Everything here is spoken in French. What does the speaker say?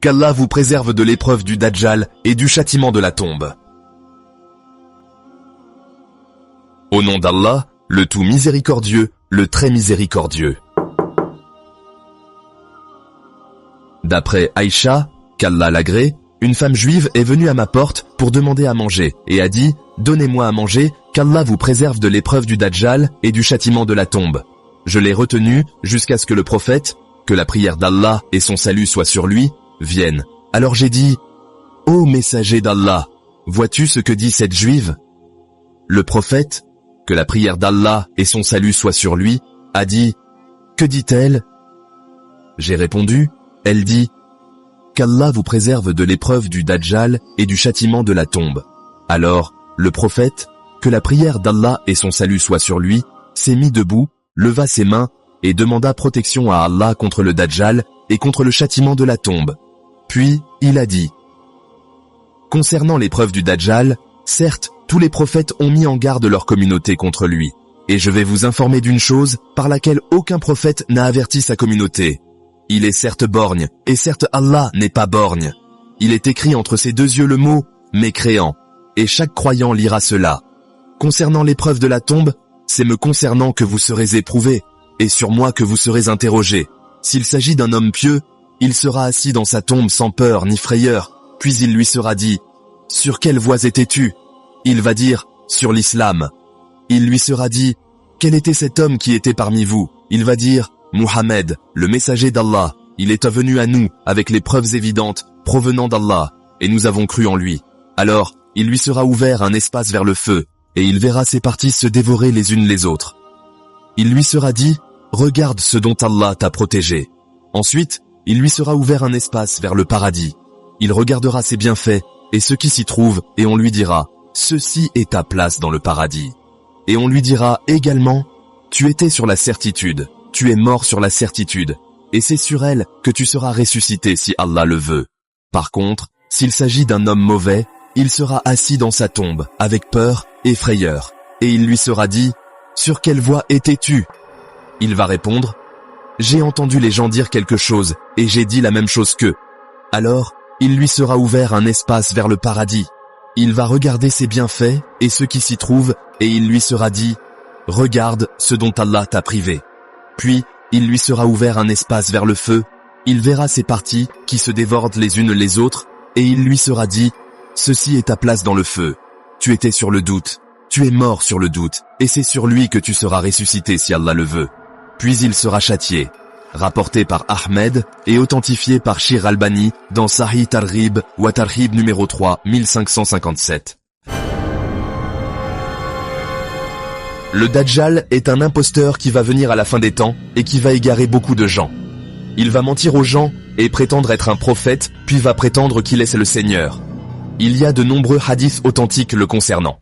qu'Allah vous préserve de l'épreuve du Dajjal et du châtiment de la tombe. Au nom d'Allah, le tout miséricordieux, le très miséricordieux. D'après Aïcha, qu'Allah l'agrée, une femme juive est venue à ma porte pour demander à manger et a dit « Donnez-moi à manger, qu'Allah vous préserve de l'épreuve du Dajjal et du châtiment de la tombe. » Je l'ai retenue jusqu'à ce que le prophète, que la prière d'Allah et son salut soient sur lui, vienne. Alors j'ai dit « Ô messager d'Allah, vois-tu ce que dit cette juive ?» Le prophète, que la prière d'Allah et son salut soient sur lui, a dit « Que dit-elle » J'ai répondu, elle dit « Qu'Allah vous préserve de l'épreuve du Dajjal et du châtiment de la tombe. » Alors, le prophète, que la prière d'Allah et son salut soient sur lui, s'est mis debout, leva ses mains et demanda protection à Allah contre le Dajjal et contre le châtiment de la tombe. Puis, il a dit « Concernant l'épreuve du Dajjal, certes, tous les prophètes ont mis en garde leur communauté contre lui. Et je vais vous informer d'une chose par laquelle aucun prophète n'a averti sa communauté. Il est certes borgne, et certes Allah n'est pas borgne. Il est écrit entre ses deux yeux le mot « mécréant », et chaque croyant lira cela. Concernant l'épreuve de la tombe, c'est me concernant que vous serez éprouvés, et sur moi que vous serez interrogés. S'il s'agit d'un homme pieux, il sera assis dans sa tombe sans peur ni frayeur, puis il lui sera dit « Sur quelle voie étais-tu » Il va dire « Sur l'islam ». Il lui sera dit « Quel était cet homme qui était parmi vous » Il va dire « Muhammad, le messager d'Allah, il est venu à nous avec les preuves évidentes provenant d'Allah, et nous avons cru en lui. » Alors, il lui sera ouvert un espace vers le feu, et il verra ses parties se dévorer les unes les autres. Il lui sera dit « Regarde ce dont Allah t'a protégé ». Ensuite, il lui sera ouvert un espace vers le paradis. Il regardera ses bienfaits et ce qui s'y trouve, et on lui dira « Ceci est ta place dans le paradis ». Et on lui dira également « Tu étais sur la certitude, tu es mort sur la certitude, et c'est sur elle que tu seras ressuscité si Allah le veut. Par contre, s'il s'agit d'un homme mauvais, il sera assis dans sa tombe, avec peur et frayeur, et il lui sera dit « Sur quelle voie étais-tu » Il va répondre « J'ai entendu les gens dire quelque chose, et j'ai dit la même chose qu'eux. » Alors, il lui sera ouvert un espace vers le paradis. Il va regarder ses bienfaits et ce qui s'y trouve, et il lui sera dit « Regarde ce dont Allah t'a privé. » Puis, il lui sera ouvert un espace vers le feu, il verra ses parties qui se dévorent les unes les autres, et il lui sera dit « Ceci est ta place dans le feu. Tu étais sur le doute, tu es mort sur le doute, et c'est sur lui que tu seras ressuscité si Allah le veut. » Puis il sera châtié. Rapporté par Ahmed et authentifié par Shir Albani dans Sahih Targhib wa Tarhib numéro 3, 1557. Le Dajjal est un imposteur qui va venir à la fin des temps et qui va égarer beaucoup de gens. Il va mentir aux gens et prétendre être un prophète, puis va prétendre qu'il est le Seigneur. Il y a de nombreux hadiths authentiques le concernant.